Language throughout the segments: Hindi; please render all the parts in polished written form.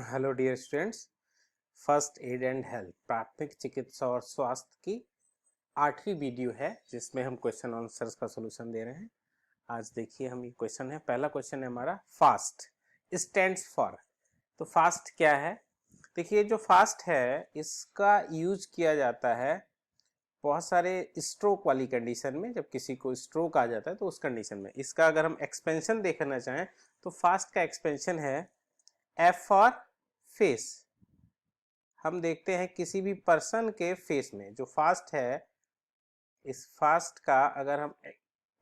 Hello dear students, first aid and health प्राथमिक चिकित्सा और स्वास्थ्य की 8वीं वीडियो है जिसमें हम क्वेश्चन आंसर्स का सलूशन दे रहे हैं। आज देखिए हम ये क्वेश्चन है, पहला क्वेश्चन है हमारा फास्ट स्टैंड्स फॉर। तो फास्ट क्या है? देखिए जो फास्ट है इसका यूज किया जाता है बहुत सारे स्ट्रोक वाली कंडीशन में। जब किसी को स्ट्रोक आ जाता है तो उस कंडीशन में इसका अगर हम एक्सपेंशन देखना चाहें तो फास्ट का एक्सपेंशन है एफ फॉर फेस। हम देखते हैं किसी भी पर्सन के फेस में जो फास्ट है, इस फास्ट का अगर हम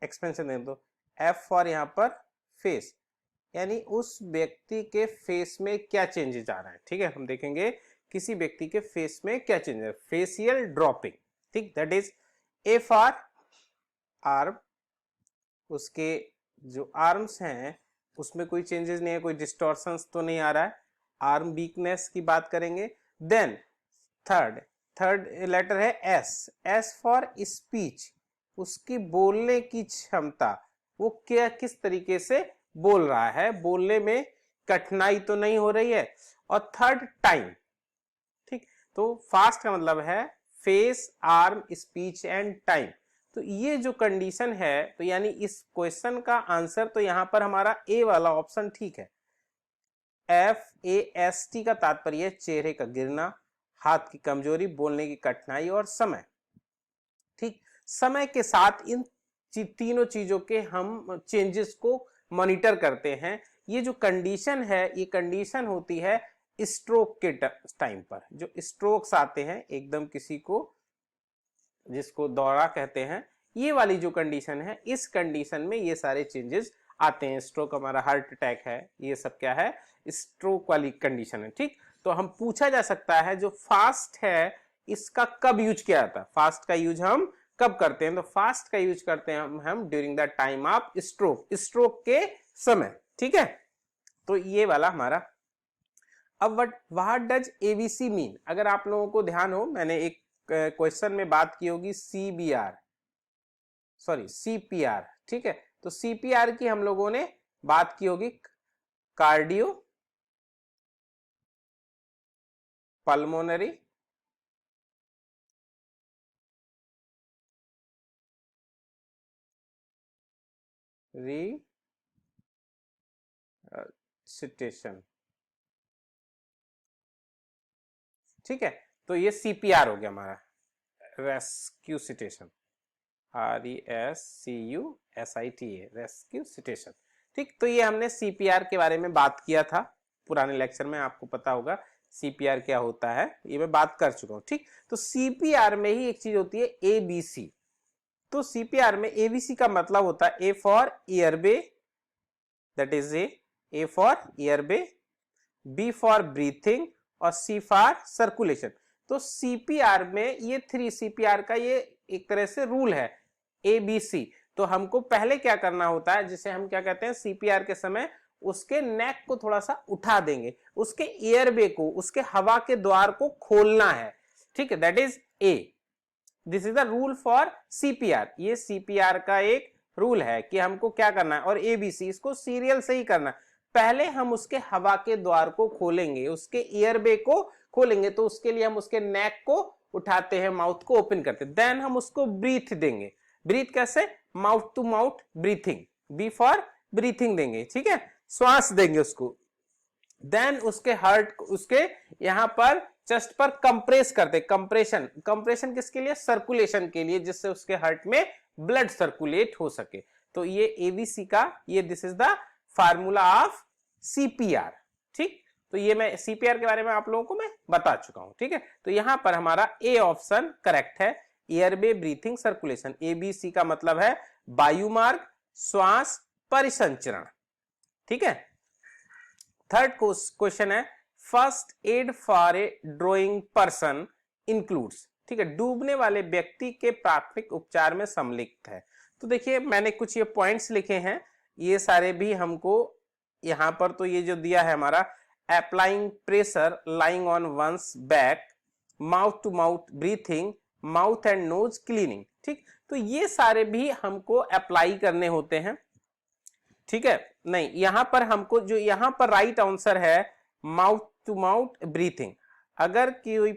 एक्सपेंशन दें तो एफ फॉर यहाँ पर फेस, यानी उस व्यक्ति के फेस में क्या चेंजेस आ रहा है। ठीक है, हम देखेंगे किसी व्यक्ति के फेस में क्या चेंजेस, फेशियल ड्रॉपिंग। ठीक, that is A for arm, उसके जो आर्म्स हैं उसमें कोई चेंजेस नहीं है, कोई डिस्टॉर्शंस तो नहीं आ रहा है। आर्म वीकनेस की बात करेंगे। देन थर्ड लेटर है एस, एस फॉर स्पीच, उसकी बोलने की क्षमता, वो क्या किस तरीके से बोल रहा है, बोलने में कठिनाई तो नहीं हो रही है। और थर्ड टाइम। ठीक, तो फास्ट का मतलब है face, arm, speech and time. तो ये जो कंडीशन है, तो यानी इस क्वेश्चन का आंसर तो यहां पर हमारा ए वाला ऑप्शन ठीक है। FAST का तात्पर्य चेहरे का गिरना, हाथ की कमजोरी, बोलने की कठिनाई और समय। ठीक, समय के साथ इन तीनों चीजों के हम चेंजेस को मॉनिटर करते हैं। ये जो कंडीशन है, ये कंडीशन होती है स्ट्रोक के टाइम पर। जो स्ट्रोक्स आते हैं एकदम किसी को, जिसको दौरा कहते हैं, ये वाली जो कंडीशन है, इस कंडीशन में ये सारे चेंजेस आते हैं। स्ट्रोक हमारा हार्ट अटैक है, ये सब क्या है, स्ट्रोक वाली कंडीशन है। ठीक, तो हम पूछा जा सकता है जो फास्ट है इसका कब यूज किया जाता है, फास्ट का यूज हम कब करते हैं? तो फास्ट का यूज करते हैं हम during the time of stroke, stroke के समय। ठीक है, तो ये वाला हमारा। अब व्हाट डज एबीसी मीन? अगर आप लोगों को ध्यान हो, मैंने एक क्वेश्चन में बात की होगी सीपीआर। ठीक है, तो सीपीआर की हम लोगों ने बात की होगी, कार्डियो पल्मोनरी रिसिटेशन। ठीक है, तो ये सीपीआर हो गया हमारा, रेस्क्यूसिटेशन, RESCUSITA, रेस्क्यूसिटेशन। ठीक, तो ये हमने सीपीआर के बारे में बात किया था पुराने लेक्चर में, आपको पता होगा सीपीआर क्या होता है, ये मैं बात कर चुका हूं। ठीक, तो सीपीआर में ही एक चीज होती है एबीसी। तो सीपीआर में एबीसी का मतलब होता है A for airway, that is A for airway, B for breathing और सी फॉर सर्कुलेशन। तो सीपीआर में ये 3 सीपीआर का ये एक तरह से रूल है, एबीसी। तो हमको पहले क्या करना होता है, जिसे हम क्या कहते हैं, सीपीआर के समय उसके नेक को थोड़ा सा उठा देंगे, उसके एयरवे को, उसके हवा के द्वार को खोलना है। ठीक है, that is A, this is the rule for CPR. ये सीपीआर का एक रूल है कि हमको क्या करना है। और एबीसी इसको सीरियल से ही करना है। पहले हम उसके हवा के द्वार को खोलेंगे, उसके एयरवे को खोलेंगे, तो उसके लिए हम उसके नेक को उठाते हैं, माउथ को ओपन करते हैं। देन हम उसको ब्रीथ देंगे। ब्रीथ कैसे? Mouth to mouth breathing, B for breathing देंगे। ठीक है, श्वास देंगे उसको। देन उसके हार्ट, उसके यहां पर चेस्ट पर कंप्रेस करते, कंप्रेशन किसके लिए? सर्कुलेशन के लिए, जिससे उसके हार्ट में ब्लड सर्कुलेट हो सके। तो ये एबीसी का, ये this is the formula of CPR. ठीक, तो ये मैं सीपीआर के बारे में आप लोगों को मैं बता चुका हूं। ठीक है, तो यहां पर हमारा ए ऑप्शन करेक्ट है, एयरवे, ब्रीथिंग, सर्कुलेशन। एबीसी का मतलब है वायुमार्ग, श्वास, परिसंचरण। ठीक है, थर्ड क्वेश्चन है first aid for a drawing person includes. ठीक है, डूबने वाले व्यक्ति के प्राथमिक उपचार में सम्मिलित है। तो देखिए मैंने कुछ ये पॉइंट्स लिखे हैं, ये सारे भी हमको यहां पर, तो ये जो दिया है हमारा, applying pressure, lying on one's back, mouth to mouth breathing, mouth and nose cleaning. ठीक, तो ये सारे भी हमको अप्लाई करने होते हैं। ठीक है, नहीं, यहां पर हमको जो यहां पर राइट आंसर है माउथ टू माउथ ब्रीथिंग, अगर कोई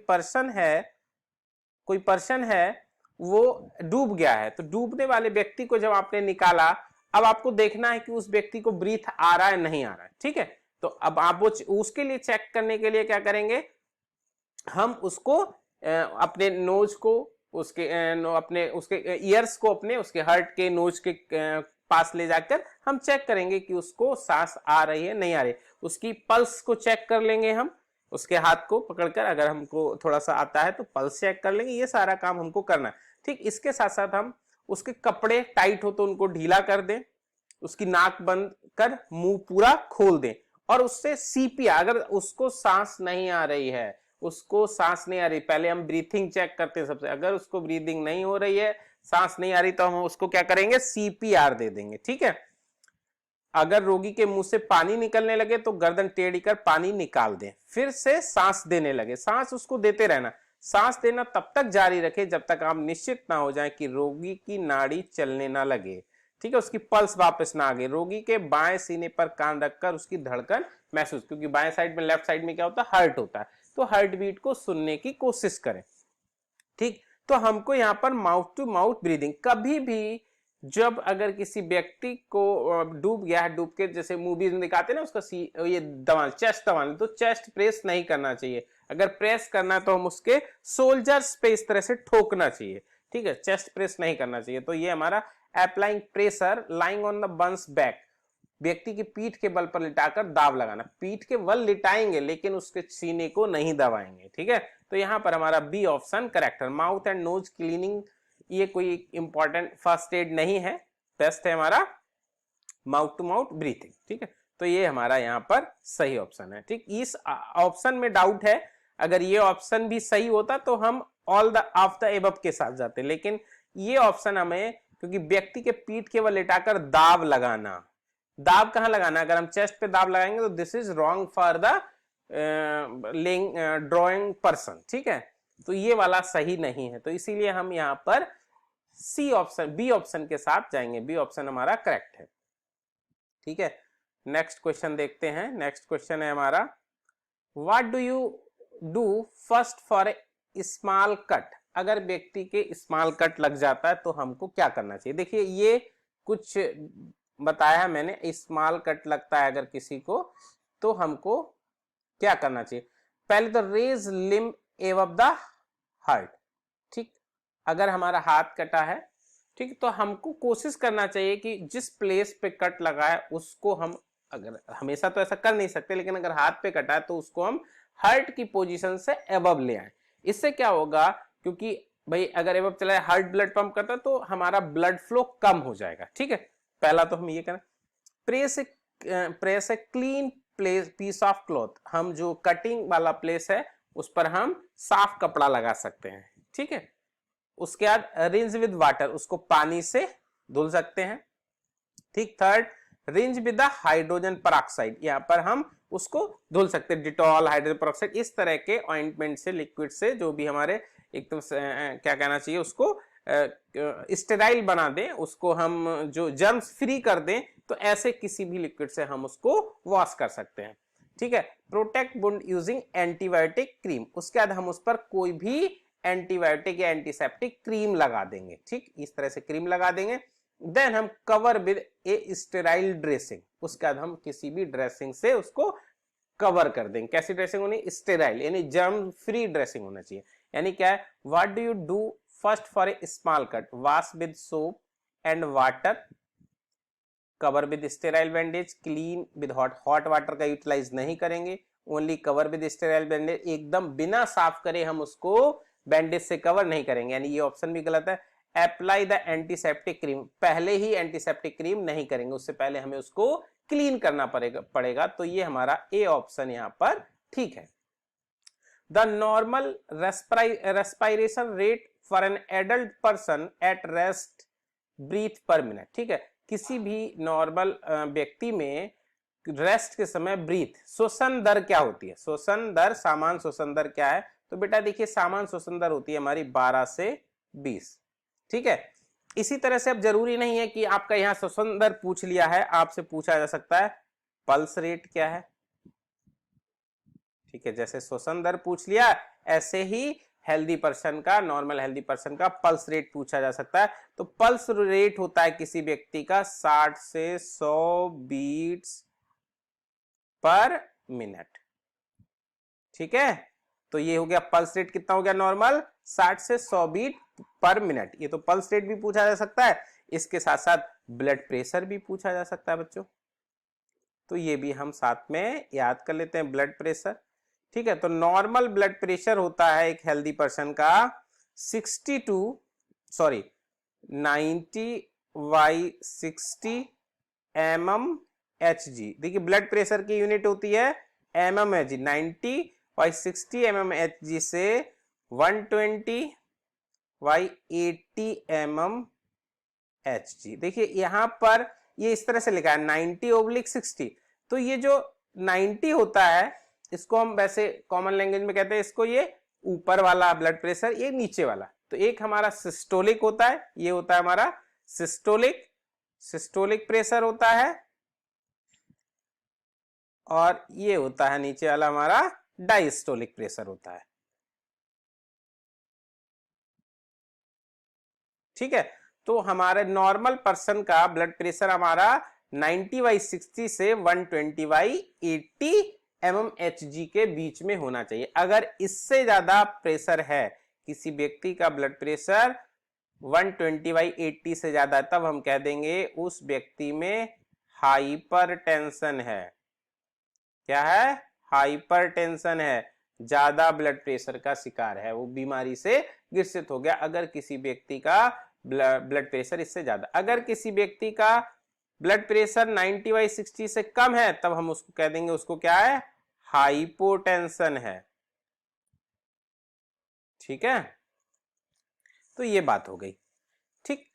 पर्सन है वो डूब गया है, तो डूबने वाले व्यक्ति को जब आपने निकाला, अब आपको देखना है कि उस व्यक्ति को ब्रीथ आ रहा है नहीं आ रहा है, ठीक है। तो अब आप वो उसके लिए चेक करने के लिए क्या करेंगे, हम उसको अपने नोज को उसके अपने उसके ईयर्स को अपने उसके हार्ट के नोज के पास ले जाकर हम चेक करेंगे कि उसको सांस आ रही है नहीं आ रही। उसकी पल्स को चेक कर लेंगे, हम उसके हाथ को पकड़कर, अगर हमको थोड़ा सा आता है तो पल्स चेक कर लेंगे। ये सारा काम हमको करना है, ठीक। इसके साथ साथ हम उसके कपड़े टाइट हो तो उनको ढीला कर दें, उसकी नाक बंद कर मुंह पूरा खोल दें, और उससे सीपीआर, अगर उसको सांस नहीं आ रही है, उसको सांस नहीं आ रही, पहले हम ब्रीथिंग चेक करते हैं सबसे, अगर उसको ब्रीदिंग नहीं हो रही है, सांस नहीं आ रही, तो हम उसको क्या करेंगे, सीपीआर दे देंगे, ठीक है। अगर रोगी के मुंह से पानी निकलने लगे तो गर्दन टेढ़ी कर पानी निकाल दें, फिर से सांस देने लगे, सांस उसको देते रहना। सांस देना तब तक जारी रखें जब तक आप निश्चित ना हो जाए कि रोगी की नाड़ी चलने ना लगे, ठीक है, उसकी पल्स वापस ना आ गई। रोगी के बाएं सीने पर कान रखकर उसकी धड़कन महसूस, क्योंकि बाएं साइड में, लेफ्ट साइड में क्या होता है, हार्ट होता है, तो हार्ट बीट को सुनने की कोशिश करें, ठीक। तो हमको यहाँ पर माउथ टू माउथ ब्रीदिंग, कभी भी जब अगर किसी व्यक्ति को डूब गया है, डूब के जैसे मूवीज में दिखाते हैं ना, उसका ये दबान, चेस्ट दबान, तो चेस्ट प्रेस नहीं करना चाहिए। अगर प्रेस करना है तो हम उसके सोल्जर्स पे इस तरह से ठोकना चाहिए, ठीक है, चेस्ट प्रेस नहीं करना चाहिए। तो ये हमारा applying pressure lying on the one's back, व्यक्ति की पीठ के बल पर लिटाकर दाब लगाना, पीठ के बल लिटाएंगे लेकिन उसके सीने को नहीं दबाएंगे, ठीक है। तो यहां पर हमारा बी ऑप्शन करेक्ट है। माउथ एंड नोज क्लीनिंग, ये कोई इंपॉर्टेंट फर्स्ट एड नहीं है, बेस्ट है हमारा माउथ टू माउथ ब्रीथिंग, ठीक है। तो ये हमारा यहाँ पर सही ऑप्शन है, ठीक। इस ऑप्शन में डाउट है, अगर ये ऑप्शन भी सही होता तो हम all the of the above के साथ जाते, लेकिन ये ऑप्शन हमें, क्योंकि व्यक्ति के पीठ के बल लिटाकर दाब लगाना, दाब कहां लगाना, अगर हम चेस्ट पे दाब लगाएंगे तो this is wrong for the drawing person, ठीक है। तो ये वाला सही नहीं है, तो इसीलिए हम यहाँ पर सी ऑप्शन, बी ऑप्शन के साथ जाएंगे, बी ऑप्शन हमारा करेक्ट है, ठीक है। नेक्स्ट क्वेश्चन देखते हैं। नेक्स्ट क्वेश्चन है हमारा, what do you do first for a small cut, अगर व्यक्ति के स्मॉल कट लग जाता है तो हमको क्या करना चाहिए। देखिए ये कुछ बताया है मैंने, स्मॉल कट लगता है अगर किसी को तो हमको क्या करना चाहिए। पहले तो raise limb above the heart, ठीक। अगर हमारा हाथ कटा है, ठीक, तो हमको कोशिश करना चाहिए कि जिस प्लेस पे कट लगा है उसको हम, अगर हमेशा तो ऐसा कर नहीं सकते, लेकिन अगर हाथ पे कटा है तो उसको हम हार्ट की पोजीशन से एबव ले आए। इससे क्या होगा, क्योंकि भाई अगर एबव चला है, हार्ट ब्लड पंप करता है तो हमारा ब्लड फ्लो कम हो जाएगा, ठीक है। पहला तो हम ये करें। Press a clean piece of cloth, हम जो कटिंग वाला प्लेस है उस पर हम साफ कपड़ा लगा सकते हैं, ठीक है। उसके बाद रिंज विद वाटर, उसको पानी से धुल सकते हैं, ठीक। Third, rinse with the hydrogen peroxide, यहाँ पर हम उसको धुल सकते हैं, डिटॉल, हाइड्रोजन परऑक्साइड, इस तरह के ऑइंटमेंट से, लिक्विड से, जो भी हमारे एकदम क्या कहना चाहिए उसको, स्टेराइल बना दें, उसको हम जो जर्म्स फ्री कर दें, तो ऐसे किसी भी लिक्विड से हम उसको वॉश कर सकते हैं, ठीक है। Protect wound using antibiotic cream, उसके बाद हम उस पर कोई भी एंटीबायोटिक या एंटीसेप्टिक क्रीम लगा देंगे, ठीक, इस तरह से क्रीम लगा देंगे। देन हम cover with A sterile dressing, उसके बाद हम किसी भी ड्रेसिंग से उसको कवर कर देंगे। कैसी ड्रेसिंग होनी, स्टेराइल, यानी जर्म फ्री ड्रेसिंग होना चाहिए। यानी क्या है, what do you do first for a small cut, wash with soap and water, cover with sterile bandage, clean with hot water का यूटिलाइज नहीं करेंगे, only cover with sterile bandage, एकदम बिना साफ करे हम उसको बैंडेज से कवर नहीं करेंगे, यानी ये ऑप्शन भी गलत है। अप्लाई द एंटीसेप्टिक क्रीम, पहले ही एंटीसेप्टिक क्रीम नहीं करेंगे, उससे पहले हमें उसको क्लीन करना पड़ेगा, तो ये हमारा ए ऑप्शन यहाँ पर ठीक है। The normal respiration rate for an adult person at rest breath per minute, ठीक है। किसी भी नॉर्मल व्यक्ति में रेस्ट के समय ब्रीथ, श्वसन दर क्या होती है, श्वसन दर, सामान्य श्वसन दर क्या है, तो बेटा देखिए सामान्य श्वसन दर होती है हमारी 12 से 20, ठीक है। इसी तरह से अब जरूरी नहीं है कि आपका यहाँ श्वसन दर पूछ लिया है, आपसे पूछा जा सकता है पल्स रेट क्या है, ठीक है, जैसे श्वसन दर पूछ लिया, ऐसे ही हेल्दी पर्सन का, नॉर्मल हेल्दी पर्सन का पल्स रेट पूछा जा सकता है। तो पल्स रेट होता है किसी व्यक्ति का 60 से 100 बीट्स पर मिनट। ठीक है, तो ये हो गया पल्स रेट, कितना हो गया नॉर्मल, 60 से 100 बीट पर मिनट। ये तो पल्स रेट भी पूछा जा सकता है, इसके साथ साथ ब्लड प्रेशर भी पूछा जा सकता है बच्चों, तो ये भी हम साथ में याद कर लेते हैं, ब्लड प्रेशर। ठीक है, तो नॉर्मल ब्लड प्रेशर होता है एक हेल्दी पर्सन का 90/60 mmHg। देखिए ब्लड प्रेशर की यूनिट होती है mmHg, 90/60 mmHg से 120/80 mmHg। देखिए यहां पर ये इस तरह से लिखा है 90/60, तो ये जो 90 होता है इसको हम वैसे कॉमन लैंग्वेज में कहते हैं इसको, ये ऊपर वाला ब्लड प्रेशर, ये नीचे वाला। तो एक हमारा सिस्टोलिक होता है, ये होता है हमारा सिस्टोलिक प्रेशर होता है, और ये होता है नीचे वाला हमारा डायस्टोलिक प्रेशर होता है। ठीक है, तो हमारे नॉर्मल पर्सन का ब्लड प्रेशर हमारा 90/60 से 120/80 mmHg के बीच में होना चाहिए। अगर इससे ज्यादा प्रेशर है, किसी व्यक्ति का ब्लड प्रेशर 120/80 से ज्यादा, तब हम कह देंगे उस व्यक्ति में हाइपरटेंशन है। क्या है, हाइपरटेंशन है, ज्यादा ब्लड प्रेशर का शिकार है, वो बीमारी से ग्रसित हो गया अगर किसी व्यक्ति का ब्लड प्रेशर इससे ज्यादा। अगर किसी व्यक्ति का ब्लड प्रेशर 90/60 से कम है, तब हम उसको कह देंगे उसको क्या है, हाइपोटेंशन है। ठीक है, तो ये बात हो गई। ठीक,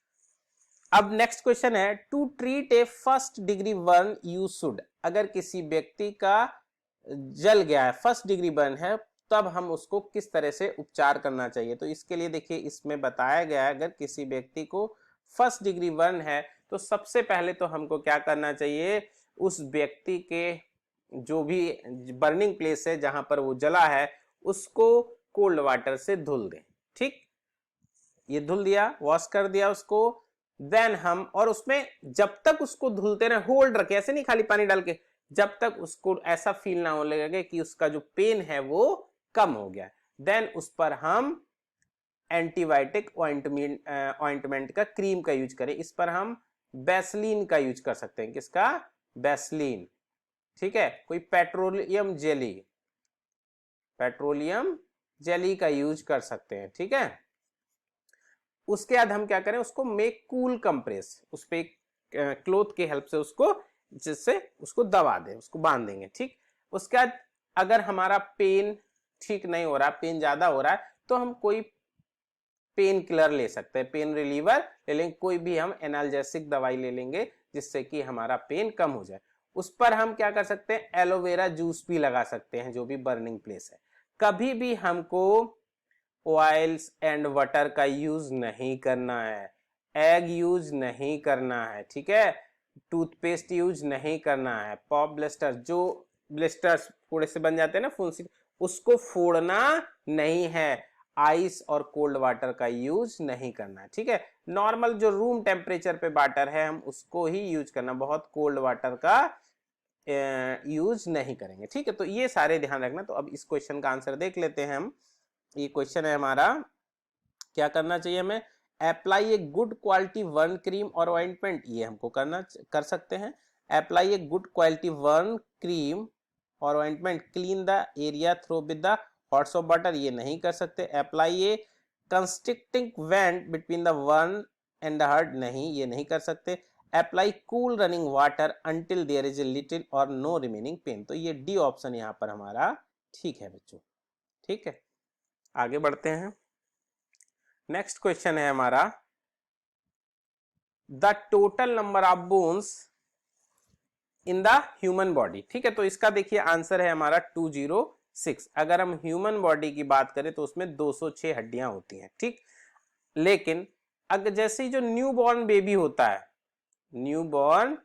अब नेक्स्ट क्वेश्चन है, to treat a first degree burn you should. अगर किसी व्यक्ति का जल गया है, फर्स्ट डिग्री बर्न है, तब हम उसको किस तरह से उपचार करना चाहिए। तो इसके लिए देखिए इसमें बताया गया है, अगर किसी व्यक्ति को फर्स्ट डिग्री बर्न है तो सबसे पहले तो हमको क्या करना चाहिए, उस व्यक्ति के जो भी बर्निंग प्लेस है जहां पर वो जला है उसको कोल्ड वाटर से धुल दें। ठीक, ये धुल दिया, वॉश कर दिया उसको, देन हम, और उसमें जब तक उसको धुलते रहे, होल्ड रखे, ऐसे नहीं खाली पानी डाल के, जब तक उसको ऐसा फील ना होने लगे कि उसका जो पेन है वो कम हो गया, देन उस पर हम एंटीबायोटिक ऑइंटमेंट का, क्रीम का यूज करें। इस पर हम वैसलीन का यूज कर सकते हैं। किसका, वैसलीन। ठीक है, कोई पेट्रोलियम जेली का यूज कर सकते हैं। ठीक है, उसके बाद हम क्या करें, उसको मेक कूल कंप्रेस, उस पे क्लोथ के हेल्प से उसको, जिससे उसको दबा दें, उसको बांध देंगे। ठीक, उसके बाद अगर हमारा पेन ठीक नहीं हो रहा, पेन ज्यादा हो रहा है, तो हम कोई पेन किलर ले सकते हैं, पेन रिलीवर ले लेंगे, कोई भी हम एनाल्जेसिक दवाई ले लेंगे जिससे कि हमारा पेन कम हो जाए। उस पर हम क्या कर सकते हैं, एलोवेरा जूस भी लगा सकते हैं जो भी बर्निंग प्लेस है। कभी भी हमको ऑयल्स एंड वाटर का यूज नहीं करना है, एग यूज नहीं करना है। ठीक है, टूथपेस्ट यूज नहीं करना है, पॉप ब्लिस्टर, जो ब्लिस्टर्स फोड़े से बन जाते हैं ना, फुंसी, उसको फोड़ना नहीं है, आइस और कोल्ड वाटर का यूज नहीं करना है। ठीक है, नॉर्मल जो रूम टेम्परेचर पे वाटर है हम उसको ही यूज करना, बहुत कोल्ड वाटर का यूज नहीं करेंगे। ठीक है, तो ये सारे ध्यान रखना। तो अब इस क्वेश्चन का आंसर देख लेते हैं हम। ये क्वेश्चन है हमारा, क्या करना चाहिए हमें, apply a good quality burn cream और ऑइंटमेंट, ये हमको कर सकते हैं। Apply a good quality burn cream और ointment, clean the area through with the hots of water, ये नहीं कर सकते। Apply a constricting vent between the burn and the heart, नहीं, ये नहीं कर सकते। Apply cool running water until there is a little और नो रिमेनिंग पेन, तो ये डी ऑप्शन यहाँ पर हमारा ठीक है बच्चों। ठीक है, आगे बढ़ते हैं। नेक्स्ट क्वेश्चन है हमारा, the total number of bones in the human body. ठीक है, तो इसका देखिए आंसर है हमारा 206। अगर हम ह्यूमन बॉडी की बात करें तो उसमें 206 हड्डियां होती हैं। ठीक, लेकिन अगर जैसे ही जो न्यू बॉर्न बेबी होता है, न्यू बॉर्न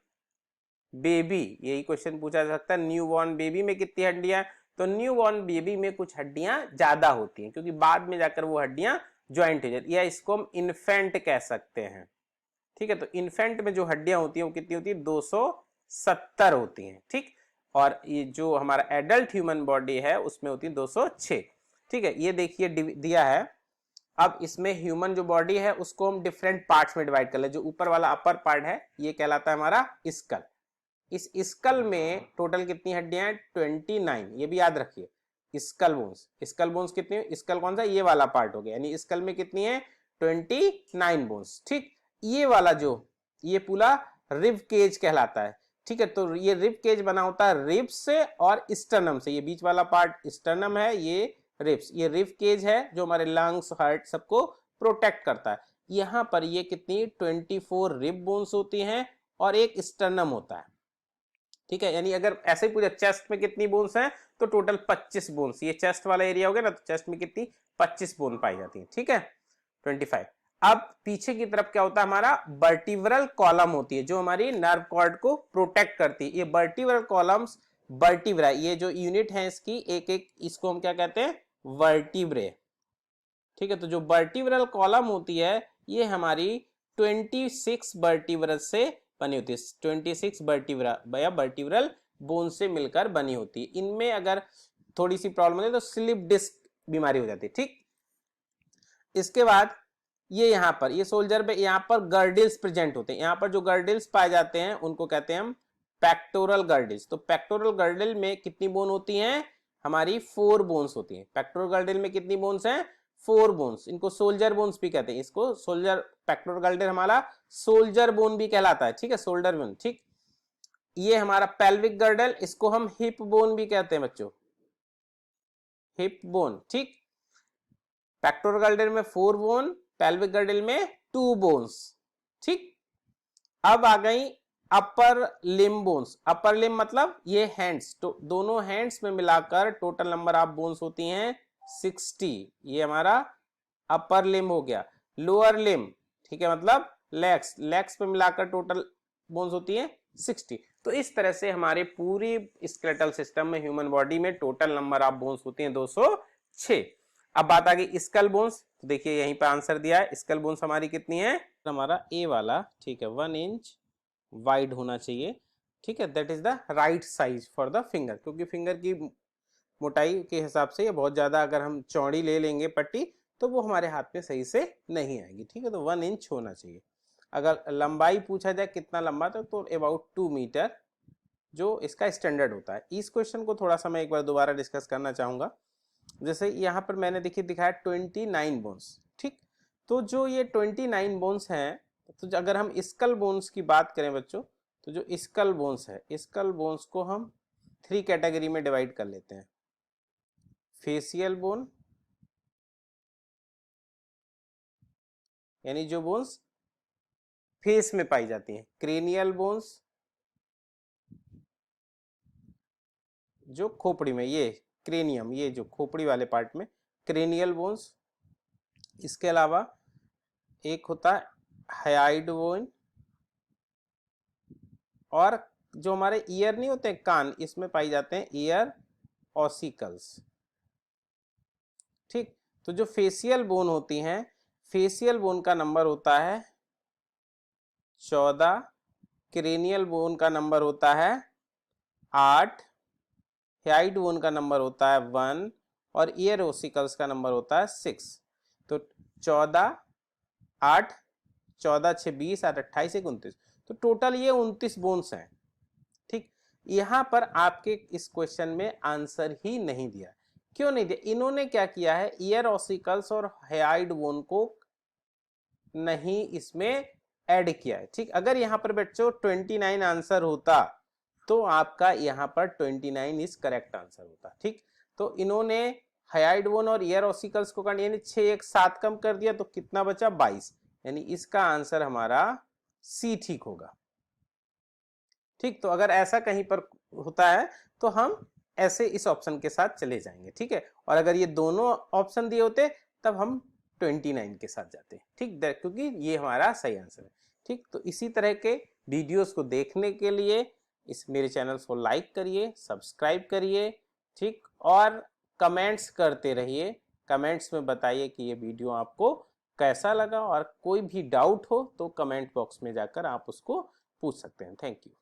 बेबी, यही क्वेश्चन पूछा जा सकता है, न्यू बॉर्न बेबी में कितनी हड्डियां, तो न्यू बॉर्न बेबी में कुछ हड्डियां ज्यादा होती हैं, क्योंकि बाद में जाकर वो हड्डियां ज्वाइंट हो जाती है, या इसको हम इन्फेंट कह सकते हैं। ठीक है, तो इन्फेंट में जो हड्डियां होती हैं वो कितनी होती है, 270 होती हैं। ठीक, और ये जो हमारा एडल्ट ह्यूमन बॉडी है उसमें होती है 206। ठीक है, ये देखिए दिया है। अब इसमें ह्यूमन जो बॉडी है उसको हम डिफरेंट पार्ट्स में डिवाइड कर ले। जो ऊपर वाला अपर पार्ट है ये कहलाता है हमारा स्कल। इस स्कल में टोटल कितनी हड्डियां हैं, 29। ये भी याद रखिए, स्कल बोन्स। स्कल बोन्स कितनी, स्कल कौन सा, ये वाला पार्ट हो गया, यानी स्कल में कितनी है, 29 बोन्स। ठीक, ये वाला जो ये पूरा रिब केज कहलाता है। ठीक है, तो ये रिब केज बना होता है रिब्स से और स्टर्नम से। ये बीच वाला पार्ट स्टर्नम है, ये रिब्स, ये रिब केज है जो हमारे लंग्स हार्ट सबको प्रोटेक्ट करता है। यहाँ पर ये कितनी 24 रिब बोन्स होती हैं और एक स्टर्नम होता है। ठीक है, यानी अगर ऐसे ही पूछा चेस्ट में कितनी बोन्स हैं तो टोटल 25 बोन्स। ये चेस्ट वाला एरिया हो गया ना, तो चेस्ट में कितनी 25 बोन पाई जाती है। ठीक है, 25। अब पीछे की तरफ क्या होता है, हमारा वर्टिब्रल कॉलम होती है जो हमारी नर्व कॉर्ड को प्रोटेक्ट करती है। ये वर्टिब्रल कॉलम्स, वर्टिब्रा, ये जो यूनिट है इसकी एक एक, इसको हम क्या कहते हैं, वर्टिब्रे। ठीक है, तो जो वर्टिब्रल कॉलम होती है ये हमारी 26 वर्टिब्रा से बनी होती है। 26 वर्टिब्रा या वर्टिब्रल बोन से मिलकर बनी होती है। इनमें अगर थोड़ी सी प्रॉब्लम होती है तो स्लिप डिस्क बीमारी हो जाती है। ठीक, इसके बाद ये यहाँ पर ये सोल्जर पे यहाँ पर गर्डिल्स प्रेजेंट होते हैं। यहाँ पर जो गर्डिल्स पाए जाते हैं उनको कहते हैं हम पेक्टोरल गर्डिल्स। तो पेक्टोरल गर्डिल में कितनी बोन होती हैं, हमारी 4 बोन्स होती हैं। पेक्टोरल गर्डिल में कितनी बोन्स हैं, 4 बोन्स। इनको सोल्जर बोन्स भी कहते हैं। इसको सोल्जर, पेक्टोरल गर्डिल हमारा सोल्जर बोन भी कहलाता है। ठीक है, शोल्डर बोन। ठीक, ये हमारा पेल्विक गर्डल, इसको हम हिप बोन भी कहते हैं बच्चों, हिप बोन। ठीक, पेक्टोरल गर्डल में 4 बोन, पेल्विक गर्डल में 2 बोन्स। ठीक, अब आ गई upper limb bones. Upper limb मतलब ये हैंड्स, तो दोनों हैंड्स में मिलाकर टोटल नंबर ऑफ बोन्स होती हैं 60। ये हमारा अपर लिम्ब हो गया। लोअर लिम्ब, ठीक है, मतलब लेग्स, लेग्स में मिलाकर टोटल बोन्स होती हैं 60। तो इस तरह से हमारे पूरी स्केलेटल सिस्टम में, ह्यूमन बॉडी में टोटल नंबर ऑफ बोन्स होती हैं 206। अब बात आ गई स्कल बोन्स। तो देखिए यहीं पर आंसर दिया है, स्कल बोन्स हमारी कितनी है, हमारा ए वाला, ठीक है, 1 इंच वाइड होना चाहिए। ठीक है, that is the right size for the finger, क्योंकि फिंगर की मोटाई के हिसाब से ये बहुत ज्यादा अगर हम चौड़ी ले लेंगे पट्टी तो वो हमारे हाथ में सही से नहीं आएगी। ठीक है, तो 1 इंच होना चाहिए। अगर लंबाई पूछा जाए कितना लंबा था तो अबाउट 2 मीटर जो इसका स्टैंडर्ड होता है। इस क्वेश्चन को थोड़ा सा मैं एक बार दोबारा डिस्कस करना चाहूंगा। जैसे यहाँ पर मैंने देखिए दिखाया 29 बोन्स। ठीक, तो जो ये 29 बोन्स हैं, तो अगर हम स्कल बोन्स की बात करें बच्चों, तो जो स्कल बोन्स है, स्कल बोन्स को हम 3 कैटेगरी में डिवाइड कर लेते हैं। फेशियल बोन, यानी जो बोन्स फेस में पाई जाती हैं। क्रेनियल बोन्स, जो खोपड़ी में, ये क्रेनियम, ये जो खोपड़ी वाले पार्ट में क्रेनियल बोन्स। इसके अलावा एक होता है हाइड बोन, और जो हमारे ईयर नहीं होते कान, इसमें पाई जाते हैं ईयर ऑसिकल्स। ठीक, तो जो फेशियल बोन होती हैं, फेशियल बोन का नंबर होता है 14, क्रेनियल बोन का नंबर होता है 8, हाइड बोन का नंबर होता है 1 और ईयर ऑसिकल्स का नंबर होता है 6। तो 14, 8, 14, 6, 20, 8, 28, 29, तो टोटल ये 29 बोन्स हैं। ठीक, यहां पर आपके इस क्वेश्चन में आंसर ही नहीं दिया। क्यों नहीं दिया, इन्होंने क्या किया है, ईयर ऑसिकल्स और हाइड बोन को नहीं इसमें ऐड किया है। ठीक, अगर यहाँ पर बच्चों 29 आंसर होता तो आपका यहाँ पर 29 इज करेक्ट आंसर होता। ठीक, तो इन्होंने हाइड बोन और ईयर ऑसिकल्स को यानी 6 1 7 कम कर दिया, तो कितना बचा 22, यानी इसका आंसर हमारा सी ठीक होगा। ठीक, तो अगर ऐसा कहीं पर होता है तो हम ऐसे इस ऑप्शन के साथ चले जाएंगे। ठीक है, और अगर ये दोनों ऑप्शन दिए होते तब हम 29 के साथ जाते हैं। ठीक, क्योंकि ये हमारा सही आंसर है। ठीक, तो इसी तरह के वीडियोस को देखने के लिए इस मेरे चैनल को लाइक करिए, सब्सक्राइब करिए। ठीक, और कमेंट्स करते रहिए। कमेंट्स में बताइए कि ये वीडियो आपको कैसा लगा, और कोई भी डाउट हो तो कमेंट बॉक्स में जाकर आप उसको पूछ सकते हैं। Thank you.